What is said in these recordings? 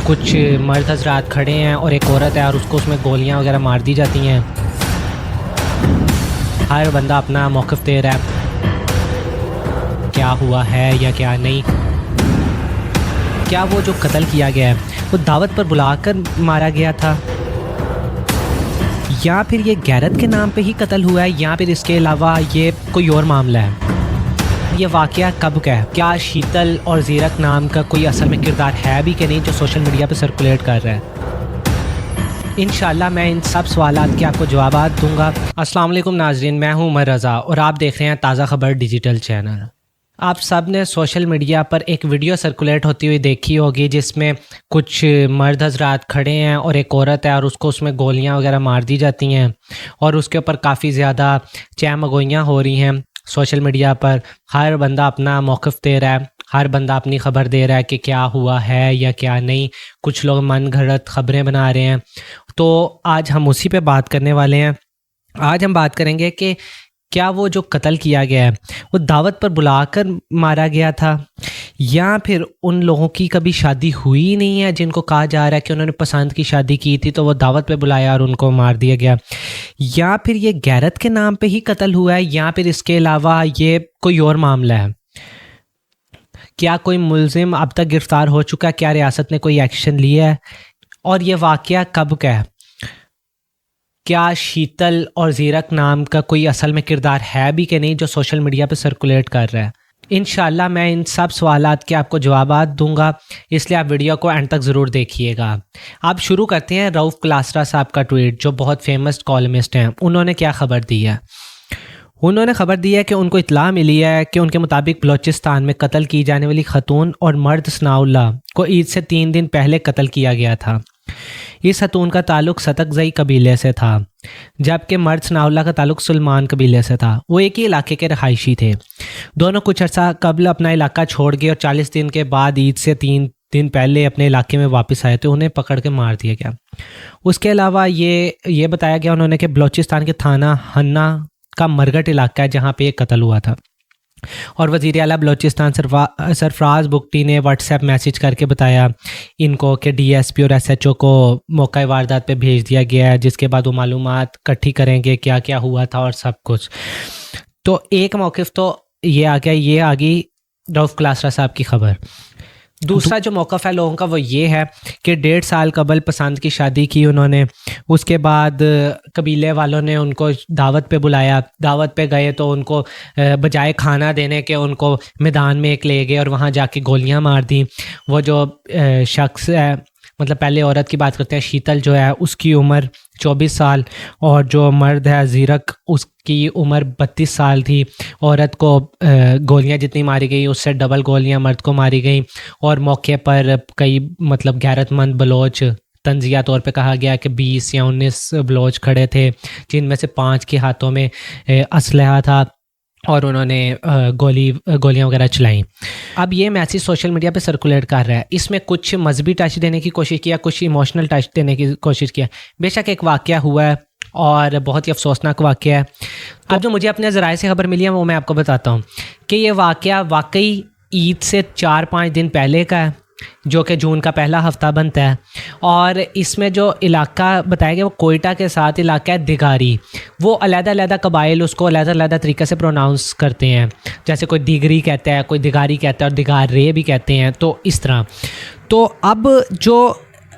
کچھ مرد حضرات کھڑے ہیں اور ایک عورت ہے اور اس میں گولیاں وغیرہ مار دی جاتی ہیں. ہر بندہ اپنا موقف دے رہا ہے کیا ہوا ہے یا کیا نہیں. کیا وہ جو قتل کیا گیا ہے وہ دعوت پر بلا کر مارا گیا تھا یا پھر یہ غیرت کے نام پہ ہی قتل ہوا ہے یا پھر اس کے علاوہ یہ کوئی اور معاملہ ہے؟ یہ واقعہ کب کا ہے؟ کیا شیتل اور زیرک نام کا کوئی اصل میں کردار ہے بھی کہ نہیں جو سوشل میڈیا پہ سرکولیٹ کر رہا ہے؟ انشاءاللہ میں ان سب سوالات کے آپ کو جوابات دوں گا. السلام علیکم ناظرین، میں ہوں عمر رضا اور آپ دیکھ رہے ہیں تازہ خبر ڈیجیٹل چینل. آپ سب نے سوشل میڈیا پر ایک ویڈیو سرکولیٹ ہوتی ہوئی دیکھی ہوگی جس میں کچھ مرد حضرات کھڑے ہیں اور ایک عورت ہے اور اس میں گولیاں وغیرہ مار دی جاتی ہیں اور اس کے اوپر کافی زیادہ چہمگوئیاں ہو رہی ہیں سوشل میڈیا پر. ہر بندہ اپنا موقف دے رہا ہے، ہر بندہ اپنی خبر دے رہا ہے کہ کیا ہوا ہے یا کیا نہیں. کچھ لوگ من گھڑت خبریں بنا رہے ہیں. تو آج ہم اسی پہ بات کرنے والے ہیں. آج ہم بات کریں گے کہ کیا وہ جو قتل کیا گیا ہے وہ دعوت پر بلا کر مارا گیا تھا یا پھر ان لوگوں کی کبھی شادی ہوئی نہیں ہے جن کو کہا جا رہا ہے کہ انہوں نے پسند کی شادی کی تھی تو وہ دعوت پہ بلایا اور ان کو مار دیا گیا، یا پھر یہ غیرت کے نام پہ ہی قتل ہوا ہے یا پھر اس کے علاوہ یہ کوئی اور معاملہ ہے؟ کیا کوئی ملزم اب تک گرفتار ہو چکا ہے؟ کیا ریاست نے کوئی ایکشن لیا ہے؟ اور یہ واقعہ کب کا ہے؟ کیا شیتل اور زیرک نام کا کوئی اصل میں کردار ہے بھی کہ نہیں جو سوشل میڈیا پہ سرکولیٹ کر رہا ہے؟ انشاءاللہ میں ان سب سوالات کے آپ کو جوابات دوں گا، اس لیے آپ ویڈیو کو اینڈ تک ضرور دیکھیے گا. آپ شروع کرتے ہیں رؤف کلاسرا صاحب کا ٹویٹ، جو بہت فیمس کالمسٹ ہیں. انہوں نے کیا خبر دی ہے؟ انہوں نے خبر دی ہے کہ ان کو اطلاع ملی ہے کہ ان کے مطابق بلوچستان میں قتل کی جانے والی خاتون اور مرد ثناء اللہ کو عید سے 3 دن پہلے قتل کیا گیا تھا. اس خاتون کا تعلق ستکزئی قبیلے سے تھا جبکہ مرد ثناء اللہ کا تعلق سلمان قبیلے سے تھا. وہ ایک ہی علاقے کے رہائشی تھے. دونوں کچھ عرصہ قبل اپنا علاقہ چھوڑ گئے اور 40 دن کے بعد عید سے 3 دن پہلے اپنے علاقے میں واپس آئے تو انہیں پکڑ کے مار دیا گیا. اس کے علاوہ یہ بتایا گیا انہوں نے کہ بلوچستان کے تھانہ ہنہ کا مرگٹ علاقہ ہے جہاں پہ یہ قتل ہوا تھا. اور وزیر اعلیٰ بلوچستان سرفراز بگٹی نے واٹس ایپ میسج کر کے بتایا ان کو کہ ڈی ایس پی اور ایس ایچ او کو موقع واردات پہ بھیج دیا گیا ہے، جس کے بعد وہ معلومات اکٹھی کریں گے کیا کیا ہوا تھا اور سب کچھ. تو ایک موقف تو یہ آ گیا، یہ آ گئی رؤف کلاسرا صاحب کی خبر. دوسرا جو موقف ہے لوگوں کا وہ یہ ہے کہ 1.5 سال قبل پسند کی شادی کی انہوں نے. اس کے بعد قبیلے والوں نے ان کو دعوت پہ بلایا، دعوت پہ گئے تو ان کو بجائے کھانا دینے کے ان کو میدان میں ایک لے گئے اور وہاں جا کے گولیاں مار دیں. وہ جو شخص ہے، مطلب پہلے عورت کی بات کرتے ہیں، شیتل جو ہے اس کی عمر 24 سال اور جو مرد ہے زیرک اس کی عمر 32 سال تھی. عورت کو گولیاں جتنی ماری گئی اس سے ڈبل گولیاں مرد کو ماری گئیں اور موقع پر کئی مطلب غیرت مند بلوچ، تنزیہ طور پہ کہا گیا کہ 20 یا 19 بلوچ کھڑے تھے جن میں سے 5 کے ہاتھوں میں اسلحہ تھا اور انہوں نے گولیاں وغیرہ چلائیں. اب یہ میسیج سوشل میڈیا پہ سرکولیٹ کر رہا ہے. اس میں کچھ مذہبی ٹچ دینے کی کوشش کیا، کچھ ایموشنل ٹچ دینے کی کوشش کیا. بے شک ایک واقعہ ہوا ہے اور بہت ہی افسوسناک واقعہ ہے. اب جو مجھے اپنے ذرائع سے خبر ملی ہے وہ میں آپ کو بتاتا ہوں کہ یہ واقعہ واقعی عید سے 4-5 دن پہلے کا ہے جو کہ جون کا پہلا ہفتہ بنتا ہے. اور اس میں جو علاقہ بتایا گیا وہ کوئٹہ کے ساتھ علاقہ ہے دگاری. وہ علیحدہ علیحدہ قبائل اس کو علیحدہ علیحدہ طریقے سے پروناؤنس کرتے ہیں، جیسے کوئی دیگری کہتا ہے، کوئی دگاری کہتا ہے اور دگار رے بھی کہتے ہیں. تو اس طرح تو اب جو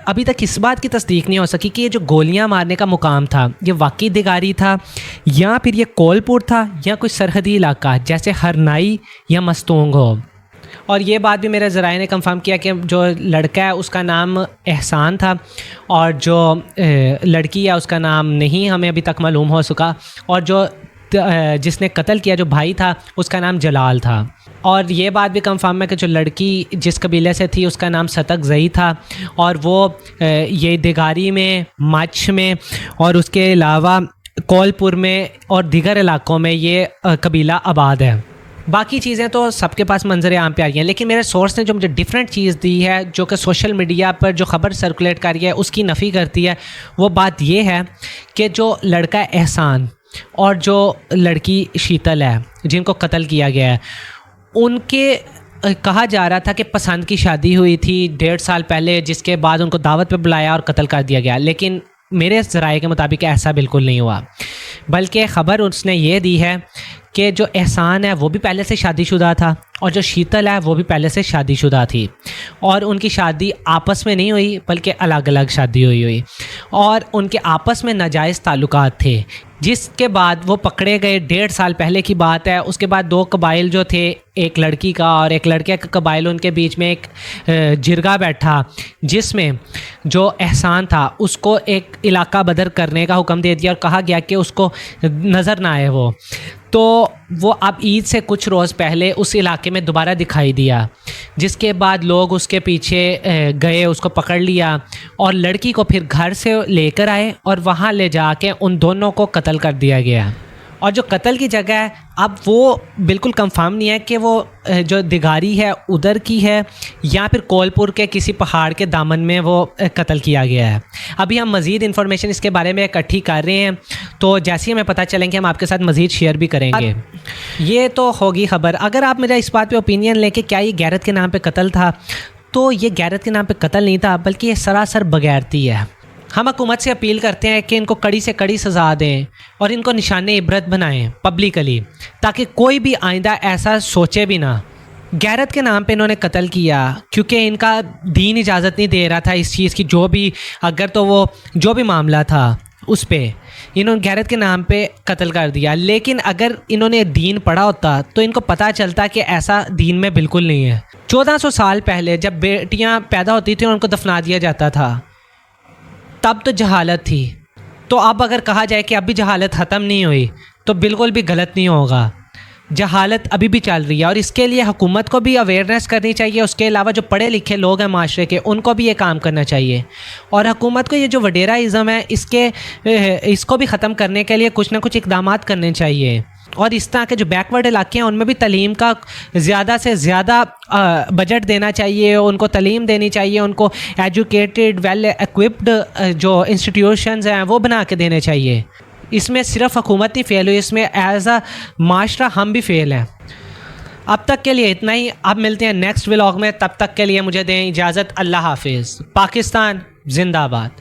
ابھی تک اس بات کی تصدیق نہیں ہو سکی کہ یہ جو گولیاں مارنے کا مقام تھا یہ واقعی دگاری تھا یا پھر یہ کولپور تھا یا کوئی سرحدی علاقہ جیسے ہرنائی یا مستونگ ہو. اور یہ بات بھی میرے ذرائع نے کنفرم کیا کہ جو لڑکا ہے اس کا نام احسان تھا اور جو لڑکی ہے اس کا نام نہیں ہمیں ابھی تک معلوم ہو سکا، اور جو جس نے قتل کیا جو بھائی تھا اس کا نام جلال تھا. اور یہ بات بھی کنفرم ہے کہ جو لڑکی جس قبیلے سے تھی اس کا نام ستکزئی تھا اور وہ یہ دگاری میں، مچھ میں اور اس کے علاوہ کولپور میں اور دیگر علاقوں میں یہ قبیلہ آباد ہے. باقی چیزیں تو سب کے پاس منظر عام پہ آ رہی ہیں، لیکن میرے سورس نے جو مجھے ڈیفرنٹ چیز دی ہے جو کہ سوشل میڈیا پر جو خبر سرکولیٹ کر رہی ہے اس کی نفی کرتی ہے. وہ بات یہ ہے کہ جو لڑکا احسان اور جو لڑکی شیتل ہے جن کو قتل کیا گیا ہے ان کے کہا جا رہا تھا کہ پسند کی شادی ہوئی تھی 1.5 سال پہلے، جس کے بعد ان کو دعوت پہ بلایا اور قتل کر دیا گیا، لیکن میرے ذرائع کے مطابق ایسا بالکل نہیں ہوا، بلکہ خبر اس نے یہ دی ہے کہ جو احسان ہے وہ بھی پہلے سے شادی شدہ تھا، اور جو شیتل ہے وہ بھی پہلے سے شادی شدہ تھی، اور ان کی شادی آپس میں نہیں ہوئی بلکہ الگ الگ شادی ہوئی، اور ان کے آپس میں ناجائز تعلقات تھے، جس کے بعد وہ پکڑے گئے 1.5 سال پہلے کی بات ہے۔ اس کے بعد 2 قبائل جو تھے، ایک لڑکی کا اور ایک لڑکے کا قبائل، ان کے بیچ میں ایک جرگہ بیٹھا، جس میں جو احسان تھا اس کو ایک علاقہ بدر کرنے کا حکم دے دیا اور کہا گیا کہ اس کو نظر نہ آئے تو وہ اب عید سے کچھ روز پہلے اس علاقے میں دوبارہ دکھائی دیا، جس کے بعد لوگ اس کے پیچھے گئے، اس کو پکڑ لیا اور لڑکی کو پھر گھر سے لے کر آئے اور وہاں لے جا کے ان دونوں کو قتل کر دیا گیا۔ اور جو قتل کی جگہ ہے اب وہ بالکل کنفرم نہیں ہے کہ وہ جو دگاری ہے ادھر کی ہے یا پھر کولپور کے کسی پہاڑ کے دامن میں وہ قتل کیا گیا ہے۔ ابھی ہم مزید انفارمیشن اس کے بارے میں اکٹھی کر رہے ہیں، تو جیسے ہی ہمیں پتہ چلیں گے ہم آپ کے ساتھ مزید شیئر بھی کریں گے۔ یہ تو ہوگی خبر۔ اگر آپ میرا اس بات پہ اوپینین لیں کہ کیا یہ غیرت کے نام پہ قتل تھا، تو یہ غیرت کے نام پہ قتل نہیں تھا، بلکہ یہ سراسر بغیرتی ہے۔ ہم حکومت سے اپیل کرتے ہیں کہ ان کو کڑی سے کڑی سزا دیں اور ان کو نشان عبرت بنائیں پبلکلی، تاکہ کوئی بھی آئندہ ایسا سوچے بھی نہ۔ غیرت کے نام پہ انہوں نے قتل کیا کیونکہ ان کا دین اجازت نہیں دے رہا تھا اس چیز کی، جو بھی معاملہ تھا اس پہ انہوں نے غیرت کے نام پہ قتل کر دیا۔ لیکن اگر انہوں نے دین پڑھا ہوتا تو ان کو پتہ چلتا کہ ایسا دین میں بالکل نہیں ہے۔ 1400 سال پہلے جب بیٹیاں پیدا ہوتی تھیں ان کو دفنا دیا جاتا تھا، تب تو جہالت تھی، تو اب اگر کہا جائے کہ اب بھی جہالت ختم نہیں ہوئی تو بالکل بھی غلط نہیں ہوگا۔ جہالت ابھی بھی چل رہی ہے اور اس کے لیے حکومت کو بھی اویئرنیس کرنی چاہیے، اس کے علاوہ جو پڑھے لکھے لوگ ہیں معاشرے کے ان کو بھی یہ کام کرنا چاہیے، اور حکومت کو یہ جو وڈیراازم ہے اس کو بھی ختم کرنے کے لیے کچھ نہ کچھ اقدامات کرنے چاہیے، اور اس طرح کے جو بیک ورڈ علاقے ہیں ان میں بھی تعلیم کا زیادہ سے زیادہ بجٹ دینا چاہیے، ان کو تعلیم دینی چاہیے، ان کو ایجوکیٹڈ ویل ایکوپڈ جو انسٹیٹیوشنز ہیں وہ بنا کے دینے چاہیے۔ اس میں صرف حکومت نہیں فیل ہوئی، اس میں ایز اے معاشرہ ہم بھی فیل ہیں۔ اب تک کے لیے اتنا ہی، اب ملتے ہیں نیکسٹ ولاگ میں، تب تک کے لیے مجھے دیں اجازت، اللہ حافظ۔ پاکستان زندہ باد۔